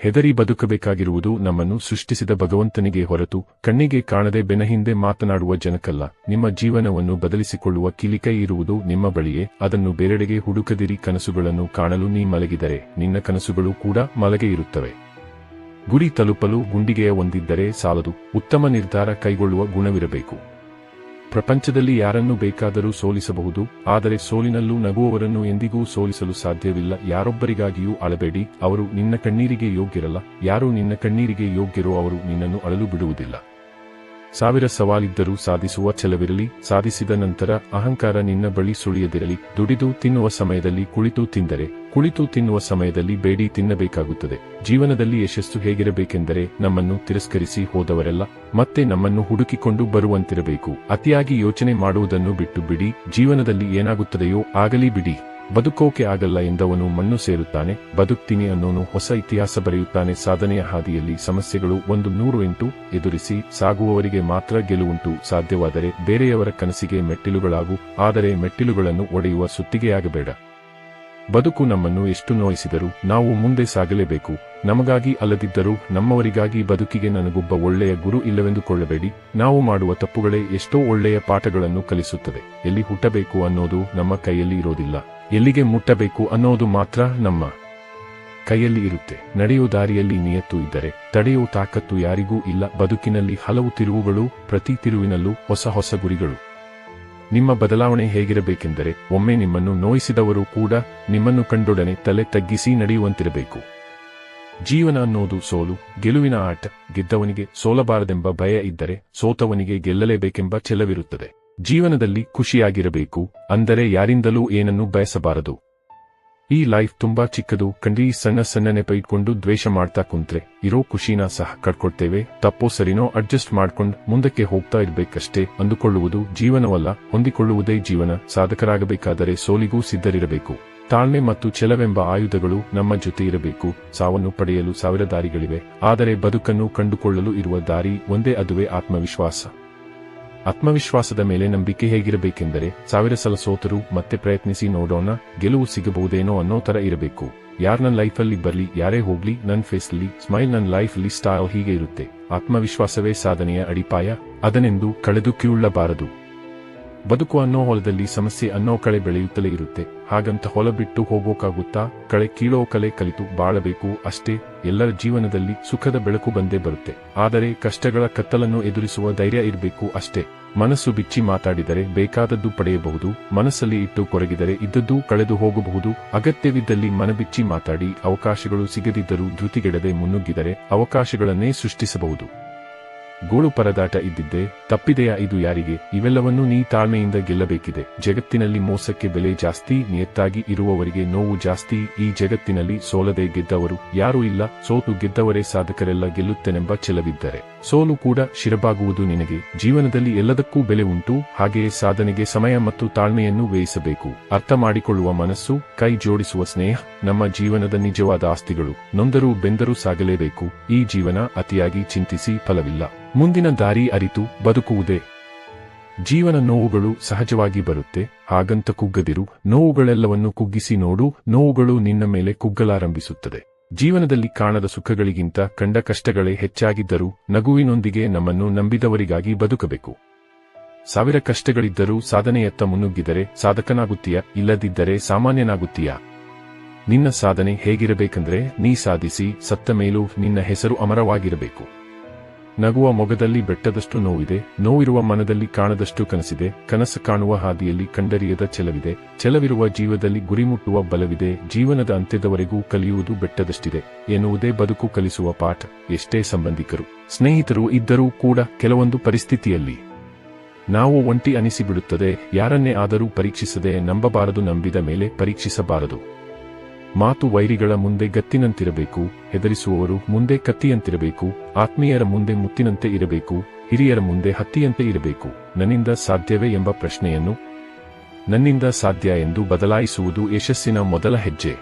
ಹೆದರಿ ಬದುಕಬೇಕಾಗಿರುವುದು ನಮ್ಮನ್ನು ಸೃಷ್ಟಿಸಿದ ಭಗವಂತನಿಗೆ ಹೊರತು ಕಣ್ಣಿಗೆ ಕಾಣದೆ ಬೆನ್ನಹಿಂದೆ ಮಾತನಾಡುವ ಜನಕ್ಕಲ್ಲ. ನಿಮ್ಮ ಜೀವನವನ್ನು ಬದಲಿಸಿಕೊಳ್ಳುವ ಕಿಲಿಕೈ ಇರುವುದು ನಿಮ್ಮ ಬಳಿಯೇ. ಅದನ್ನು ಬೇರೆಡೆಗೆ ಹುಡುಕದಿರಿ. ಕನಸುಗಳನ್ನು ಕಾಣಲು ನೀ ಮಲಗಿದರೆ ನಿನ್ನ ಕನಸುಗಳು ಕೂಡ ಮಲಗೆ ಇರುತ್ತವೆ. ಗುರಿ ತಲುಪಲು ಗುಂಡಿಗೆಯ ಒಂದಿದ್ದರೆ ಸಾಲದು, ಉತ್ತಮ ನಿರ್ಧಾರ ಕೈಗೊಳ್ಳುವ ಗುಣವಿರಬೇಕು. ಪ್ರಪಂಚದಲ್ಲಿ ಯಾರನ್ನು ಬೇಕಾದರೂ ಸೋಲಿಸಬಹುದು, ಆದರೆ ಸೋಲಿನಲ್ಲೂ ನಗುವವರನ್ನು ಎಂದಿಗೂ ಸೋಲಿಸಲು ಸಾಧ್ಯವಿಲ್ಲ. ಯಾರೊಬ್ಬರಿಗಾಗಿಯೂ ಅಳಬೇಡಿ, ಅವರು ನಿನ್ನ ಕಣ್ಣೀರಿಗೆ ಯೋಗ್ಯರಲ್ಲ. ಯಾರು ನಿನ್ನ ಕಣ್ಣೀರಿಗೆ ಯೋಗ್ಯರೋ ಅವರು ನಿನ್ನನ್ನು ಅಳಲು ಬಿಡುವುದಿಲ್ಲ. 1000 ಸವಾಲಿದ್ದರೂ ಸಾಧಿಸುವ ಛಲವಿರಲಿ. ಸಾಧಿಸಿದ ನಂತರ ಅಹಂಕಾರ ನಿನ್ನ ಬಳಿ ಸುಳಿಯದಿರಲಿ. ದುಡಿದು ತಿನ್ನುವ ಸಮಯದಲ್ಲಿ ಕುಳಿತು ತಿಂದರೆ, ಕುಳಿತು ತಿನ್ನುವ ಸಮಯದಲ್ಲಿ ಬೇಡಿ ತಿನ್ನಬೇಕಾಗುತ್ತದೆ. ಜೀವನದಲ್ಲಿ ಯಶಸ್ಸು ಹೇಗಿರಬೇಕೆಂದರೆ ನಮ್ಮನ್ನು ತಿರಸ್ಕರಿಸಿ ಹೋದವರೆಲ್ಲ ಮತ್ತೆ ನಮ್ಮನ್ನು ಹುಡುಕಿಕೊಂಡು ಬರುವಂತಿರಬೇಕು. ಅತಿಯಾಗಿ ಯೋಚನೆ ಮಾಡುವುದನ್ನು ಬಿಟ್ಟು ಬಿಡಿ. ಜೀವನದಲ್ಲಿ ಏನಾಗುತ್ತದೆಯೋ ಆಗಲಿ ಬಿಡಿ. ಬದುಕೋಕೆ ಆಗಲ್ಲ ಎಂದವನು ಮಣ್ಣು ಸೇರುತ್ತಾನೆ, ಬದುಕ್ತೀನಿ ಅನ್ನೋನು ಹೊಸ ಇತಿಹಾಸ ಬರೆಯುತ್ತಾನೆ. ಸಾಧನೆಯ ಹಾದಿಯಲ್ಲಿ ಸಮಸ್ಯೆಗಳು 108 ಎದುರಿಸಿ ಸಾಗುವವರಿಗೆ ಮಾತ್ರ ಗೆಲುವುಂಟು. ಸಾಧ್ಯವಾದರೆ ಬೇರೆಯವರ ಕನಸಿಗೆ ಮೆಟ್ಟಿಲುಗಳಾಗು, ಆದರೆ ಮೆಟ್ಟಿಲುಗಳನ್ನು ಒಡೆಯುವ ಸುತ್ತಿಗೆಯಾಗಬೇಡ. ಬದುಕು ನಮ್ಮನ್ನು ಎಷ್ಟು ನೋಯಿಸಿದರೂ ನಾವು ಮುಂದೆ ಸಾಗಲೇಬೇಕು. ನಮಗಾಗಿ ಅಲ್ಲದಿದ್ದರೂ ನಮ್ಮವರಿಗಾಗಿ. ಬದುಕಿಗೆ ನನಗೊಬ್ಬ ಒಳ್ಳೆಯ ಗುರು ಇಲ್ಲವೆಂದುಕೊಳ್ಳಬೇಡಿ. ನಾವು ಮಾಡುವ ತಪ್ಪುಗಳೇ ಎಷ್ಟೋ ಒಳ್ಳೆಯ ಪಾಠಗಳನ್ನು ಕಲಿಸುತ್ತದೆ. ಎಲ್ಲಿ ಹುಟ್ಟಬೇಕು ಅನ್ನೋದು ನಮ್ಮ ಕೈಯಲ್ಲಿ ಇರೋದಿಲ್ಲ, ಎಲ್ಲಿಗೆ ಮುಟ್ಟಬೇಕು ಅನ್ನೋದು ಮಾತ್ರ ನಮ್ಮ ಕೈಯಲ್ಲಿ ಇರುತ್ತೆ. ನಡೆಯೋ ದಾರಿಯಲ್ಲಿ ನಿಯತ್ತು ಇದ್ದರೆ ತಡೆಯೋ ತಾಕತ್ತು ಯಾರಿಗೂ ಇಲ್ಲ. ಬದುಕಿನಲ್ಲಿ ಹಲವು ತಿರುವುಗಳು, ಪ್ರತಿ ತಿರುವಿನಲ್ಲೂ ಹೊಸ ಹೊಸ ಗುರಿಗಳು. ನಿಮ್ಮ ಬದಲಾವಣೆ ಹೇಗಿರಬೇಕೆಂದರೆ ಒಮ್ಮೆ ನಿಮ್ಮನ್ನು ನೋಯಿಸಿದವರು ಕೂಡ ನಿಮ್ಮನ್ನು ಕಂಡೊಡನೆ ತಲೆ ತಗ್ಗಿಸಿ ನಡೆಯುವಂತಿರಬೇಕು. ಜೀವನ ಅನ್ನೋದು ಸೋಲು ಗೆಲುವಿನ ಆಟ. ಗೆದ್ದವನಿಗೆ ಸೋಲಬಾರದೆಂಬ ಭಯ ಇದ್ದರೆ ಸೋತವನಿಗೆ ಗೆಲ್ಲಲೇಬೇಕೆಂಬ ಛಲವಿರುತ್ತದೆ. ಜೀವನದಲ್ಲಿ ಖುಷಿಯಾಗಿರಬೇಕು, ಅಂದರೆ ಯಾರಿಂದಲೂ ಏನನ್ನೂ ಬಯಸಬಾರದು. ಈ ಲೈಫ್ ತುಂಬಾ ಚಿಕ್ಕದು ಕಂಡ್ರಿ. ಸಣ್ಣ ಸಣ್ಣ ನೆಪ ಇಟ್ಕೊಂಡು ದ್ವೇಷ ಮಾಡ್ತಾ ಕುಂತ್ರೆ ಇರೋ ಖುಷಿನ ಸಹ ಕಳ್ಕೊಡ್ತೇವೆ. ತಪ್ಪೋ ಸರಿನೋ ಅಡ್ಜಸ್ಟ್ ಮಾಡ್ಕೊಂಡು ಮುಂದಕ್ಕೆ ಹೋಗ್ತಾ ಇರ್ಬೇಕಷ್ಟೇ. ಅಂದುಕೊಳ್ಳುವುದು ಜೀವನವಲ್ಲ, ಹೊಂದಿಕೊಳ್ಳುವುದೇ ಜೀವನ. ಸಾಧಕರಾಗಬೇಕಾದರೆ ಸೋಲಿಗೂ ಸಿದ್ಧರಿರಬೇಕು. ತಾಳ್ಮೆ ಮತ್ತು ಛಲವೆಂಬ ಆಯುಧಗಳು ನಮ್ಮ ಜೊತೆ ಇರಬೇಕು. ಸಾವನ್ನು ಪಡೆಯಲು 1000 ದಾರಿಗಳಿವೆ, ಆದರೆ ಬದುಕನ್ನು ಕಂಡುಕೊಳ್ಳಲು ಇರುವ ದಾರಿ ಒಂದೇ, ಅದುವೇ ಆತ್ಮವಿಶ್ವಾಸ. ಆತ್ಮವಿಶ್ವಾಸದ ಮೇಲೆ ನಂಬಿಕೆ ಹೇಗಿರಬೇಕೆಂದರೆ 1000 ಸಲ ಸೋತರೂ ಮತ್ತೆ ಪ್ರಯತ್ನಿಸಿ ನೋಡೋಣ, ಗೆಲುವು ಸಿಗಬಹುದೇನೋ ಅನ್ನೋ ತರ ಇರಬೇಕು. ಯಾರ್ ನನ್ನ ಲೈಫಲ್ಲಿ ಬರ್ಲಿ, ಯಾರೇ ಹೋಗ್ಲಿ, ನನ್ನ ಫೇಸ್ಲಿ ಸ್ಮೈಲ್, ನನ್ನ ಲೈಫಲ್ಲಿ ಸ್ಟೈಲ್ ಹೀಗೆ ಇರುತ್ತೆ. ಆತ್ಮವಿಶ್ವಾಸವೇ ಸಾಧನೆಯ ಅಡಿಪಾಯ, ಅದನೆಂದು ಕಳೆದು ಕಿವುಳ್ಳಬಾರದು. ಬದುಕು ಅನ್ನೋ ಹೊಲದಲ್ಲಿ ಸಮಸ್ಯೆ ಅನ್ನೋ ಕಳೆ ಬೆಳೆಯುತ್ತಲೇ ಇರುತ್ತೆ. ಹಾಗಂತ ಹೊಲ ಬಿಟ್ಟು ಹೋಗೋಕಾಗುತ್ತಾ? ಕಳೆ ಕೀಳೋ ಕಲೆ ಕಲಿತು ಬಾಳಬೇಕು ಅಷ್ಟೇ. ಎಲ್ಲರ ಜೀವನದಲ್ಲಿ ಸುಖದ ಬೆಳಕು ಬಂದೇ ಬರುತ್ತೆ, ಆದರೆ ಕಷ್ಟಗಳ ಕತ್ತಲನ್ನು ಎದುರಿಸುವ ಧೈರ್ಯ ಇರಬೇಕು ಅಷ್ಟೇ. ಮನಸ್ಸು ಬಿಚ್ಚಿ ಮಾತಾಡಿದರೆ ಬೇಕಾದದ್ದು ಪಡೆಯಬಹುದು, ಮನಸ್ಸಲ್ಲಿ ಇಟ್ಟು ಕೊರಗಿದರೆ ಇದ್ದದ್ದೂ ಕಳೆದು ಹೋಗಬಹುದು. ಅಗತ್ಯವಿದ್ದಲ್ಲಿ ಮನಬಿಚ್ಚಿ ಮಾತಾಡಿ. ಅವಕಾಶಗಳು ಸಿಗದಿದ್ದರೂ ಧೃತಿಗೆಡದೆ ಮುನ್ನುಗ್ಗಿದರೆ ಅವಕಾಶಗಳನ್ನೇ ಸೃಷ್ಟಿಸಬಹುದು. ಗೋಳು ಪರದಾಟ ಇದ್ದಿದ್ದೆ ತಪ್ಪಿದೆಯಾ ಇದು ಯಾರಿಗೆ? ಇವೆಲ್ಲವನ್ನೂ ನೀ ತಾಳ್ಮೆಯಿಂದ ಗೆಲ್ಲಬೇಕಿದೆ. ಜಗತ್ತಿನಲ್ಲಿ ಮೋಸಕ್ಕೆ ಬೆಲೆ ಜಾಸ್ತಿ, ನಿಯತ್ತಾಗಿ ಇರುವವರಿಗೆ ನೋವು ಜಾಸ್ತಿ. ಈ ಜಗತ್ತಿನಲ್ಲಿ ಸೋಲದೆ ಗೆದ್ದವರು ಯಾರೂ ಇಲ್ಲ. ಸೋತು ಗೆದ್ದವರೇ ಸಾಧಕರೆಲ್ಲ. ಗೆಲ್ಲುತ್ತೇನೆಂಬ ಛಲವಿದ್ದರೆ ಸೋಲು ಕೂಡ ಶಿರಬಾಗುವುದು ನಿನಗೆ. ಜೀವನದಲ್ಲಿ ಎಲ್ಲದಕ್ಕೂ ಬೆಲೆ ಉಂಟು, ಹಾಗೆಯೇ ಸಾಧನೆಗೆ ಸಮಯ ಮತ್ತು ತಾಳ್ಮೆಯನ್ನು ವ್ಯಯಿಸಬೇಕು. ಅರ್ಥ ಮಾಡಿಕೊಳ್ಳುವ ಮನಸ್ಸು, ಕೈ ಜೋಡಿಸುವ ಸ್ನೇಹ ನಮ್ಮ ಜೀವನದ ನಿಜವಾದ ಆಸ್ತಿಗಳು. ನೊಂದರೂ ಬೆಂದರೂ ಸಾಗಲೇಬೇಕು. ಈ ಜೀವನ ಅತಿಯಾಗಿ ಚಿಂತಿಸಿ ಫಲವಿಲ್ಲ. ಮುಂದಿನ ದಾರಿ ಅರಿತು ಬದುಕುವುದೇ. ಜೀವನ ನೋವುಗಳು ಸಹಜವಾಗಿ ಬರುತ್ತೆ, ಹಾಗಂತ ಕುಗ್ಗದಿರು. ನೋವುಗಳೆಲ್ಲವನ್ನು ಕುಗ್ಗಿಸಿ ನೋಡು, ನೋವುಗಳು ನಿನ್ನ ಮೇಲೆ ಕುಗ್ಗಲಾರಂಭಿಸುತ್ತದೆ. ಜೀವನದಲ್ಲಿ ಕಾಣದ ಸುಖಗಳಿಗಿಂತ ಕಂಡ ಕಷ್ಟಗಳೇ ಹೆಚ್ಚಾಗಿದ್ದರೂ ನಗುವಿನೊಂದಿಗೆ ನಮ್ಮನ್ನು ನಂಬಿದವರಿಗಾಗಿ ಬದುಕಬೇಕು. 1000 ಕಷ್ಟಗಳಿದ್ದರೂ ಸಾಧನೆಯತ್ತ ಮುನ್ನುಗ್ಗಿದರೆ ಸಾಧಕನಾಗುತ್ತೀಯಾ? ಇಲ್ಲದಿದ್ದರೆ ಸಾಮಾನ್ಯನಾಗುತ್ತೀಯಾ? ನಿನ್ನ ಸಾಧನೆ ಹೇಗಿರಬೇಕೆಂದ್ರೆ ನೀ ಸಾಧಿಸಿ ಸತ್ತ ಮೇಲೂ ನಿನ್ನ ಹೆಸರು ಅಮರವಾಗಿರಬೇಕು. ನಗುವ ಮೊಗದಲ್ಲಿ ಬೆಟ್ಟದಷ್ಟು ನೋವಿದೆ, ನೋವಿರುವ ಮನದಲ್ಲಿ ಕಾಣದಷ್ಟು ಕನಸಿದೆ. ಕನಸು ಕಾಣುವ ಹಾದಿಯಲ್ಲಿ ಕಂಡರಿಯದ ಛಲವಿದೆ, ಛಲವಿರುವ ಜೀವದಲ್ಲಿ ಗುರಿ ಮುಟ್ಟುವ ಬಲವಿದೆ. ಜೀವನದ ಅಂತ್ಯದವರೆಗೂ ಕಲಿಯುವುದು ಬೆಟ್ಟದಷ್ಟಿದೆ ಎನ್ನುವುದೇ ಬದುಕು ಕಲಿಸುವ ಪಾಠ. ಎಷ್ಟೇ ಸಂಬಂಧಿಕರು ಸ್ನೇಹಿತರು ಇದ್ದರೂ ಕೂಡ ಕೆಲವೊಂದು ಪರಿಸ್ಥಿತಿಯಲ್ಲಿ ನಾವು ಒಂಟಿ ಅನಿಸಿಬಿಡುತ್ತದೆ. ಯಾರನ್ನೇ ಆದರೂ ಪರೀಕ್ಷಿಸದೆ ನಂಬಬಾರದು, ನಂಬಿದ ಮೇಲೆ ಪರೀಕ್ಷಿಸಬಾರದು. ಮಾತು ವೈರಿಗಳ ಮುಂದೆ ಗತ್ತಿನಂತಿರಬೇಕು, ಹೆದರಿಸುವವರು ಮುಂದೆ ಕತ್ತಿಯಂತಿರಬೇಕು. ಆತ್ಮೀಯರ ಮುಂದೆ ಮುತ್ತಿನಂತೆ ಇರಬೇಕು, ಹಿರಿಯರ ಮುಂದೆ ಹತ್ತಿಯಂತೆ ಇರಬೇಕು. ನನ್ನಿಂದ ಸಾಧ್ಯವೇ ಎಂಬ ಪ್ರಶ್ನೆಯನ್ನು ನನ್ನಿಂದ ಸಾಧ್ಯ ಎಂದು ಬದಲಾಯಿಸುವುದು ಯಶಸ್ಸಿನ ಮೊದಲ ಹೆಜ್ಜೆ.